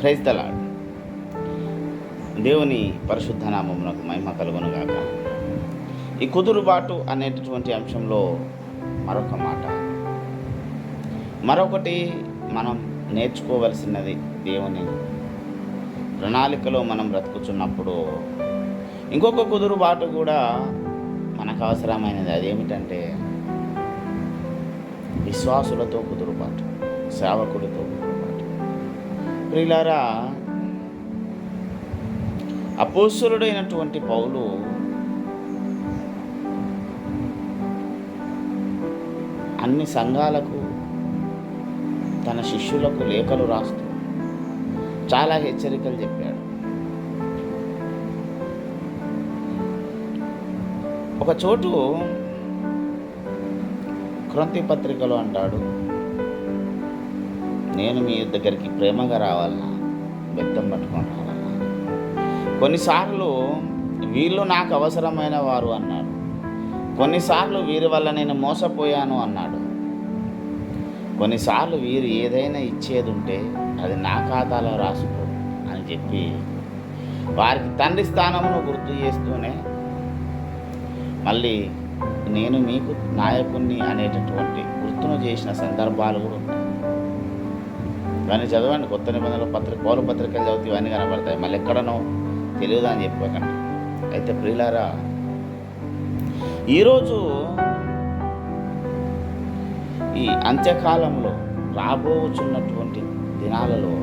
Praise the lord. దేవుని పరిశుద్ధ నామమునకు మహిమ కలుగునుగాక. ఈ కుదురుబాటు అనేటటువంటి అంశంలో మరొక మాట, మరొకటి మనం నేర్చుకోవలసినది. దేవుని ప్రణాళికలో మనం బ్రతుకుతున్నప్పుడు ఇంకొక కుదురుబాటు కూడా మనకు అవసరమైనది. అదేమిటంటే విశ్వాసులతో కుదురుబాటు, సేవకుడితో కుదురుబాటు. ప్రియులారా, అపోస్తలుడైనటువంటి పౌలు అన్ని సంఘాలకు, తన శిష్యులకు లేఖలు రాస్తూ చాలా హెచ్చరికలు చెప్పాడు. ఒక చోటు క్రొంతి పత్రికలో అంటాడు, నేను మీ దగ్గరికి ప్రేమగా రావాలన్నా, బెత్తం పట్టుకొని రావాలన్నా. కొన్నిసార్లు వీళ్ళు నాకు అవసరమైన వారు అన్నాడు. కొన్నిసార్లు వీరి వల్ల నేను మోసపోయాను అన్నాడు. కొన్నిసార్లు వీరు ఏదైనా ఇచ్చేది ఉంటే అది నా ఖాతాలో రాసుకో అని చెప్పి వారికి తండ్రి స్థానమును గుర్తు చేస్తూనే మళ్ళీ నేను మీకు నాయకుణ్ణి అనేటటువంటి గుర్తును చేసిన సందర్భాలు కూడా ఉంటాయి. ఇవన్నీ చదవండి, కొత్త నిబంధనల పౌలు పత్రికలు చదివితే ఇవన్నీ కనబడతాయి. మళ్ళీ ఎక్కడనో తెలియదు అని చెప్పకండి. అయితే ప్రియులారా, ఈరోజు ఈ అంత్యకాలంలో రాబోచున్నటువంటి దినాలలో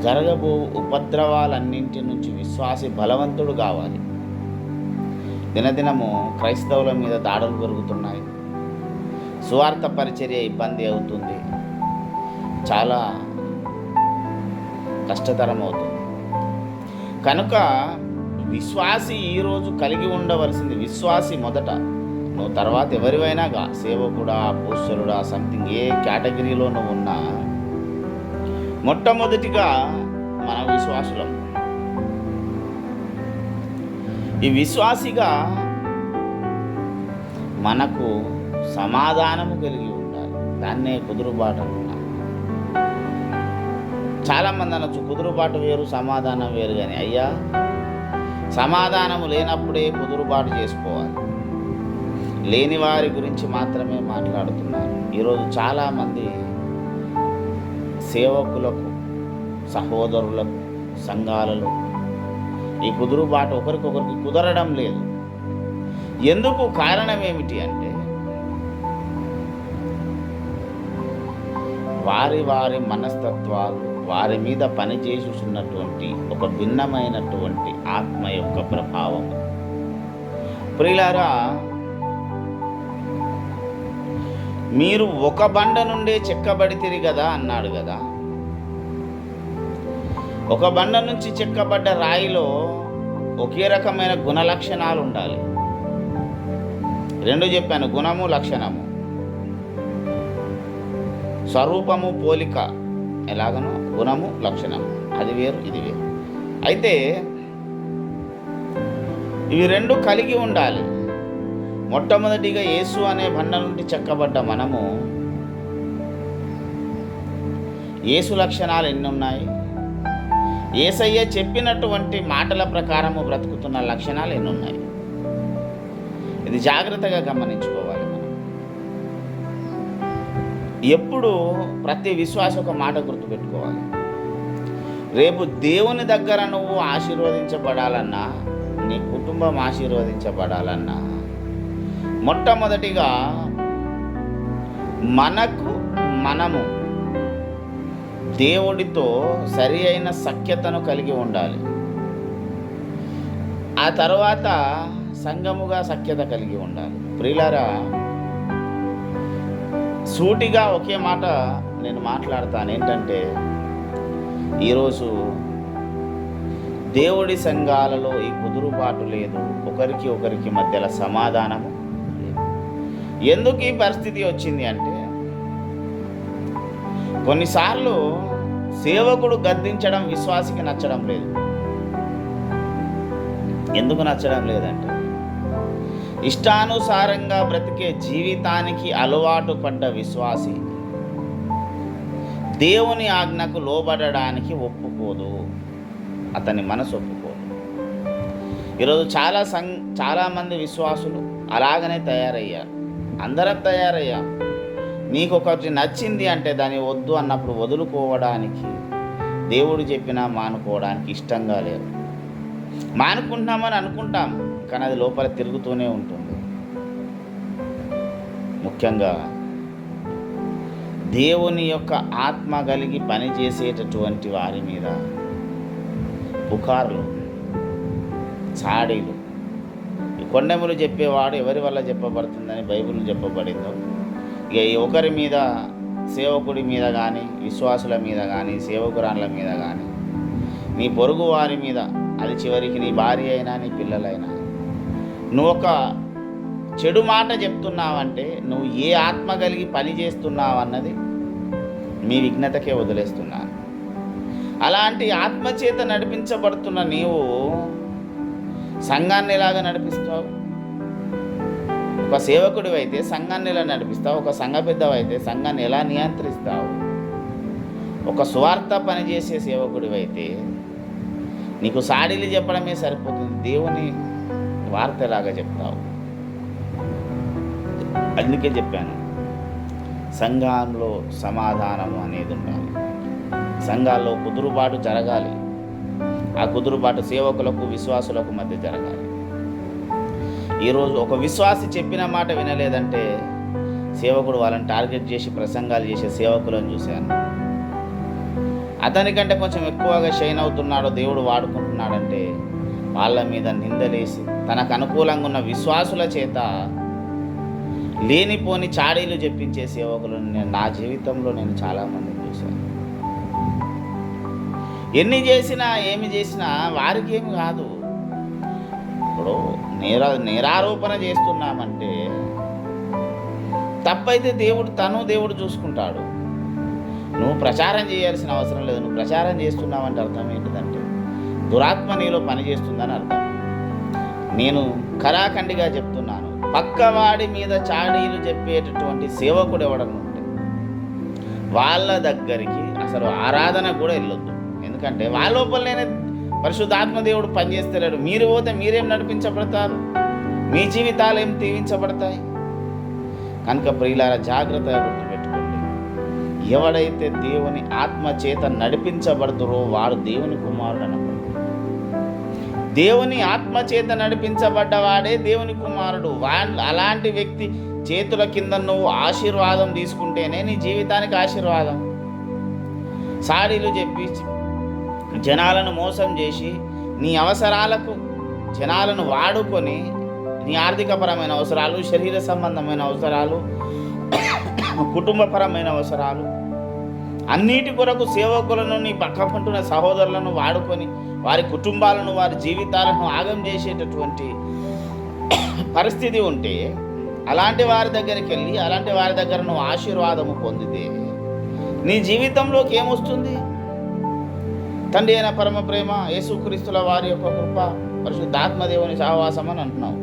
జరగబో ఉపద్రవాలన్నింటి నుంచి విశ్వాసి బలవంతుడు కావాలి. దినదినము క్రైస్తవుల మీద దాడులు జరుగుతున్నాయి. సువార్త పరిచర్య ఇబ్బంది అవుతుంది, చాలా కష్టతరం అవుతుంది. కనుక విశ్వాసి ఈరోజు కలిగి ఉండవలసింది, విశ్వాసి మొదట, నువ్వు తర్వాత ఎవరివైనాగా, సేవకుడా, అపోస్తలుడా, సంథింగ్ ఏ కేటగిరీలో నువ్వు ఉన్నా, మొట్టమొదటిగా మన విశ్వాసులం. ఈ విశ్వాసిగా మనకు సమాధానము కలిగి ఉండాలి. దాన్నే కుదురుబాటు అంటున్నాం. చాలామంది అనొచ్చు, కుదురుబాటు వేరు, సమాధానం వేరు. కానీ అయ్యా, సమాధానము లేనప్పుడే కుదురుబాటు చేసుకోవాలి. లేని వారి గురించి మాత్రమే మాట్లాడుతున్నారు. ఈరోజు చాలామంది సేవకులకు, సహోదరులకు, సంఘాలలో ఈ కుదురుబాటు ఒకరికొకరికి కుదరడం లేదు. ఎందుకు? కారణం ఏమిటి అంటే వారి వారి మనస్తత్వాలు, వారి మీద పనిచేస్తున్నటువంటి ఒక భిన్నమైనటువంటి ఆత్మ యొక్క ప్రభావం. ప్రియులారా, మీరు ఒక బండ నుండే చెక్కబడితిరి కదా అన్నాడు కదా. ఒక బండ నుంచి చెక్కబడ్డ రాయిలో ఒకే రకమైన గుణ లక్షణాలు ఉండాలి. రెండు చెప్పాను, గుణము, లక్షణము. స్వరూపము, పోలిక ఎలాగనో గుణము, లక్షణము, అది వేరు, ఇది వేరు. అయితే ఇవి రెండు కలిగి ఉండాలి. మొట్టమొదటిగా యేసు అనే బండ నుండి చెక్కబడ్డ మనము, యేసు లక్షణాలు ఎన్ని ఉన్నాయి? యేసయ్య చెప్పినటువంటి మాటల ప్రకారము బ్రతుకుతున్న లక్షణాలు ఎన్ని ఉన్నాయి? ఇది జాగ్రత్తగా గమనించుకోవాలి మనం. ఎప్పుడు ప్రతి విశ్వాస ఒక మాట గుర్తుపెట్టుకోవాలి. రేపు దేవుని దగ్గర నువ్వు ఆశీర్వదించబడాలన్నా, నీ కుటుంబం ఆశీర్వదించబడాలన్నా, మొట్టమొదటిగా మనము దేవుడితో సరి అయిన సఖ్యతను కలిగి ఉండాలి. ఆ తర్వాత సంఘముగా సఖ్యత కలిగి ఉండాలి. ప్రియులారా, సూటిగా ఒకే మాట నేను మాట్లాడతాను. ఏంటంటే, ఈరోజు దేవుడి సంఘాలలో ఈ కుదురుబాటు లేదు, ఒకరికి ఒకరికి మధ్యలో సమాధానము లేదు. ఎందుకు ఈ పరిస్థితి వచ్చింది అంటే, కొన్నిసార్లు సేవకుడు గద్దించడం విశ్వాసికి నచ్చడం లేదు. ఎందుకు నచ్చడం లేదంటే, ఇష్టానుసారంగా బ్రతికే జీవితానికి అలవాటు పడ్డ విశ్వాసి దేవుని ఆజ్ఞకు లోబడడానికి ఒప్పుకోదు, అతని మనసు ఒప్పుకోదు. ఈరోజు చాలామంది విశ్వాసులు అలాగనే తయారయ్యారు. అందరం తయారయ్యాం. నీకు ఒకటి నచ్చింది అంటే దాన్ని వద్దు అన్నప్పుడు వదులుకోవడానికి, దేవుడు చెప్పినా మానుకోవడానికి ఇష్టంగా లేరు. మానుకుంటున్నామని అనుకుంటాం, కానీ అది లోపల తిరుగుతూనే ఉంటుంది. ముఖ్యంగా దేవుని యొక్క ఆత్మ కలిగి పనిచేసేటటువంటి వారి మీద పుకార్లు, చాడీలు, ఈ కొండెములు చెప్పేవాడు ఎవరి వల్ల చెప్పబడుతుందని బైబిల్ చెప్పబడిందో, ఇక ఒకరి మీద, సేవకుడి మీద కానీ, విశ్వాసుల మీద కానీ, సేవకురాళ్ళ మీద కానీ, నీ పొరుగు వారి మీద, అది చివరికి నీ భార్య అయినా నీ పిల్లలైనా, నువ్వు ఒక చెడు మాట చెప్తున్నావంటే నువ్వు ఏ ఆత్మ కలిగి పని చేస్తున్నావు అన్నది మీ విఘ్నతకే వదిలేస్తున్నాను. అలాంటి ఆత్మచేత నడిపించబడుతున్న నీవు సంఘాన్ని ఎలాగా నడిపిస్తావు? ఒక సేవకుడివి అయితే సంఘాన్ని ఎలా నడిపిస్తావు? ఒక సంఘ పెద్దవైతే సంఘాన్ని ఎలా నియంత్రిస్తావు? ఒక స్వార్థ పనిచేసే సేవకుడివి అయితే నీకు సాడీలు చెప్పడమే సరిపోతుంది, దేవుని వార్త ఎలాగా చెప్తావు? అందుకే చెప్పాను, సంఘంలో సమాధానము అనేది ఉండాలి. సంఘాల్లో కుదురుబాటు జరగాలి. ఆ కుదురుబాటు సేవకులకు, విశ్వాసులకు మధ్య జరగాలి. ఈరోజు ఒక విశ్వాసి చెప్పిన మాట వినలేదంటే సేవకుడు వాళ్ళని టార్గెట్ చేసి ప్రసంగాలు చేసే సేవకులను చూశాను. అతనికంటే కొంచెం ఎక్కువగా షైన్ అవుతున్నాడో, దేవుడు వాడుకుంటున్నాడంటే వాళ్ళ మీద నిందలేసి తనకు అనుకూలంగా ఉన్న విశ్వాసుల చేత లేనిపోని చాడీలు చెప్పించే సేవకులను నా జీవితంలో నేను చాలామంది చూశాను. ఎన్ని చేసినా ఏమి చేసినా వారికి ఏమి కాదు. ఇప్పుడు నేరారోపణ చేస్తున్నామంటే తప్పైతే దేవుడు చూసుకుంటాడు. నువ్వు ప్రచారం చేయాల్సిన అవసరం లేదు. నువ్వు ప్రచారం చేస్తున్నావంటే అర్థం ఏంటిదంటే దురాత్మ నీలో పనిచేస్తుందని అర్థం. నేను కరాఖండిగా చెప్తున్నాను, పక్కవాడి మీద చాడీలు చెప్పేటటువంటి సేవకుడు ఎవడన్నా ఉంటే వాళ్ళ దగ్గరికి అసలు ఆరాధన కూడా వెళ్ళొద్దు. ఎందుకంటే వాళ్ళ లోపలనే పరిశుద్ధాత్మ దేవుడు పనిచేస్తలేడు. మీరు పోతే మీరేం నడిపించబడతారు? మీ జీవితాలు ఏం దీవించబడతాయి? కనుక ప్రియులారా, జాగ్రత్తగా గుర్తుపెట్టుకోండి, ఎవడైతే దేవుని ఆత్మ చేత నడిపించబడుతురో వాడు దేవుని కుమారుడు అన్నమాట. దేవుని ఆత్మ చేత నడిపించబడ్డవాడే దేవుని కుమారుడు. అలాంటి వ్యక్తి చేతుల కింద నువ్వు ఆశీర్వాదం తీసుకుంటేనే నీ జీవితానికి ఆశీర్వాదం. సాడీలు చెప్పి జనాలను మోసం చేసి నీ అవసరాలకు జనాలను వాడుకొని నీ ఆర్థికపరమైన అవసరాలు, శరీర సంబంధమైన అవసరాలు, కుటుంబపరమైన అవసరాలు అన్నిటి కొరకు సేవకులను, నీ పక్కకుంటున్న సహోదరులను వాడుకొని వారి కుటుంబాలను, వారి జీవితాలను ఆగం చేసేటటువంటి పరిస్థితి ఉంటే అలాంటి వారి దగ్గరికి వెళ్ళి అలాంటి వారి దగ్గర నువ్వు ఆశీర్వాదము పొందితే నీ జీవితంలోకి ఏమొస్తుంది? తండ్రి అయిన పరమ ప్రేమ, యేసుక్రీస్తుల వారి యొక్క కృప, పరిశుద్ధాత్మదేవుని సహవాసం అని అంటున్నావు.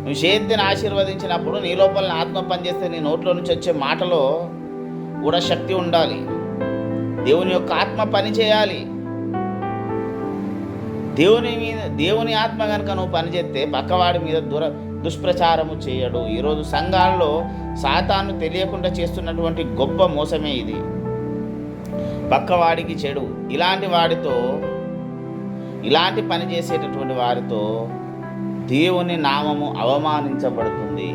నువ్వు చేతిని ఆశీర్వదించినప్పుడు నీ లోపల ఆత్మ పనిచేస్తే నీ నోట్లో నుంచి వచ్చే మాటలో కూడా శక్తి ఉండాలి. దేవుని యొక్క ఆత్మ పని చేయాలి. దేవుని ఆత్మ కనుక నువ్వు పనిచేస్తే పక్కవాడి మీద దుష్ప్రచారము చేయడు. ఈరోజు సంఘాల్లో సాతాను తెలియకుండా చేస్తున్నటువంటి గొప్ప మోసమే ఇది. పక్కవాడికి చెడు, ఇలాంటి పని చేసేటటువంటి వారితో దేవుని నామము అవమానించబడుతుంది.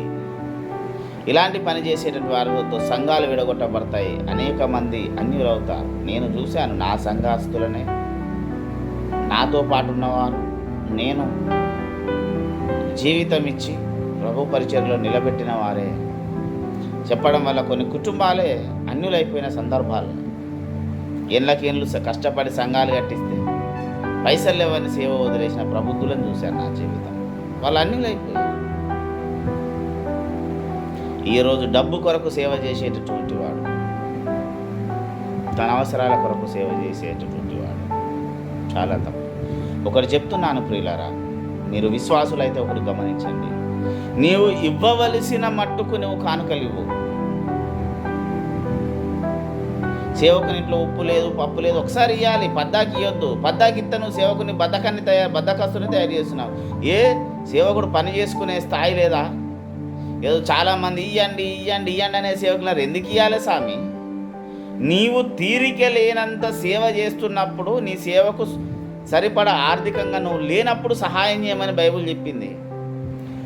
ఇలాంటి పని చేసేటటువంటి వారితో సంఘాలు విడగొట్టబడతాయి. అనేక మంది అన్యులవుతారు. నేను చూశాను, నా సంఘాస్తులనే, నాతో పాటు ఉన్నవారు, నేను జీవితం ఇచ్చి ప్రభు పరిచర్యలో నిలబెట్టిన వారే చెప్పడం వల్ల కొన్ని కుటుంబాలే అన్యులైపోయిన సందర్భాలు. ఏళ్ళకేళ్ళు కష్టపడి సంఘాలు కట్టిస్తే పైసలు లేవని సేవ వదిలేసిన ప్రబుద్ధులను చూశాను నా జీవితం. వాళ్ళు అన్యులైపోయారు. ఈరోజు డబ్బు కొరకు సేవ చేసేటటువంటి వాడు, తన అవసరాల కొరకు సేవ చేసేటటువంటి వాడు చాలా తప్పు. ఒకటి చెప్తున్నాను ప్రియులారా, మీరు విశ్వాసులైతే ఒకటి గమనించండి, నీవు ఇవ్వవలసిన మట్టుకు నువ్వు కానుకలు ఇవ్వు. సేవకుని ఇంట్లో ఉప్పు లేదు, పప్పు లేదు, ఒకసారి ఇవ్వాలి, పద్దాకి ఇవ్వద్దు. పద్దాకి ఇస్తే నువ్వు సేవకుని బద్ధకస్తుని తయారు చేస్తున్నావు. ఏ సేవకుడు పని చేసుకునే స్థాయి లేదా? ఏదో చాలామంది ఇయ్యండి ఇయ్యండి ఇయ్యండి అనే సేవకులు ఎందుకు ఇవ్వాలి స్వామి? నీవు తీరిక లేనంత సేవ చేస్తున్నప్పుడు, నీ సేవకు సరిపడా ఆర్థికంగా నువ్వు లేనప్పుడు సహాయం చేయమని బైబిల్ చెప్పింది.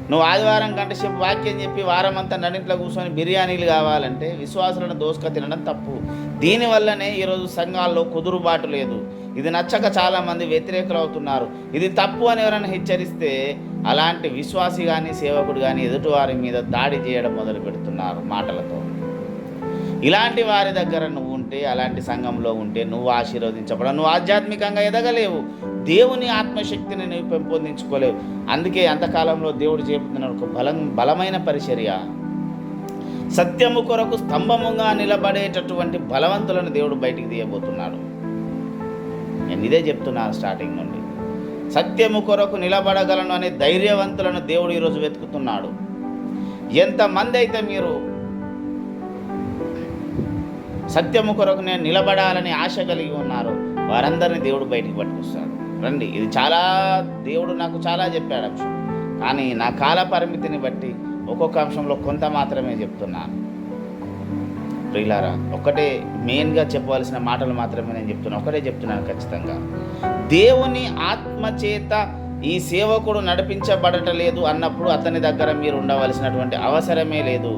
నువ్వు ఆదివారం గంట సేపు వాక్యం చెప్పి వారం అంతా నడింట్లో కూర్చొని బిర్యానీలు కావాలంటే విశ్వాసులను దోసుక తినడం తప్పు. దీనివల్లనే ఈరోజు సంఘాల్లో కుదురుబాటు లేదు. ఇది నచ్చక చాలామంది వ్యతిరేకులు అవుతున్నారు. ఇది తప్పు అని ఎవరైనా హెచ్చరిస్తే అలాంటి విశ్వాసి కానీ సేవకుడు కానీ ఎదుటివారి మీద దాడి చేయడం మొదలు పెడుతున్నారు మాటలతో. ఇలాంటి వారి దగ్గర నువ్వు ఉంటే, అలాంటి సంఘంలో ఉంటే నువ్వు ఆశీర్వదించబడవు, నువ్వు ఆధ్యాత్మికంగా ఎదగలేవు, దేవుని ఆత్మశక్తిని నువ్వు పెంపొందించుకోలేవు. అందుకే అంతకాలంలో దేవుడు చెబుతున్న ఒక బలమైన పరిచర్య, సత్యము కొరకు స్తంభముగా నిలబడేటటువంటి బలవంతులను దేవుడు బయటికి తీయబోతున్నాడు. నేను ఇదే చెప్తున్నాను స్టార్టింగ్ నుండి. సత్యము కొరకు నిలబడగలను అనే ధైర్యవంతులను దేవుడు ఈరోజు వెతుకుతున్నాడు. ఎంతమంది అయితే మీరు సత్యము కొరకు నేను నిలబడాలని ఆశ కలిగి ఉన్నారు, వారందరినీ దేవుడు బయటికి పట్టుకొస్తాడు. రండి, ఇది చాలా దేవుడు నాకు చాలా చెప్పాడు అంశం, కానీ నా కాల పరిమితిని బట్టి ఒక్కొక్క అంశంలో కొంత మాత్రమే చెప్తున్నాను. ప్రియులారా, ఒకటే మెయిన్గా చెప్పవలసిన మాటలు మాత్రమే నేను చెప్తున్నాను. ఒకటే చెప్తున్నాను ఖచ్చితంగా. దేవుని ఆత్మచేత ఈ సేవకుడు నడిపించబడటలేదు అన్నప్పుడు అతని దగ్గర మీరు ఉండవలసినటువంటి అవసరమే లేదు.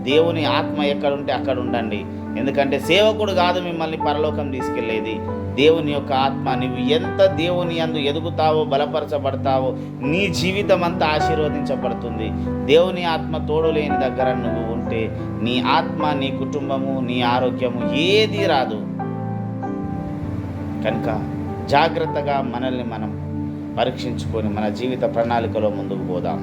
దేవుని ఆత్మ ఎక్కడుంటే అక్కడ ఉండండి. ఎందుకంటే సేవకుడు కాదు మిమ్మల్ని పరలోకం తీసుకెళ్ళేది, దేవుని యొక్క ఆత్మ. నువ్వు ఎంత దేవుని యందు ఎదుగుతావో, బలపరచబడతావో, నీ జీవితం అంతా ఆశీర్వదించబడుతుంది. దేవుని ఆత్మ తోడు లేని దగ్గర నువ్వు ఉంటే నీ ఆత్మ, నీ కుటుంబము, నీ ఆరోగ్యము ఏది రాదు. కనుక జాగ్రత్తగా మనల్ని మనం పరీక్షించుకొని మన జీవిత ప్రణాళికలో ముందుకు పోదాం.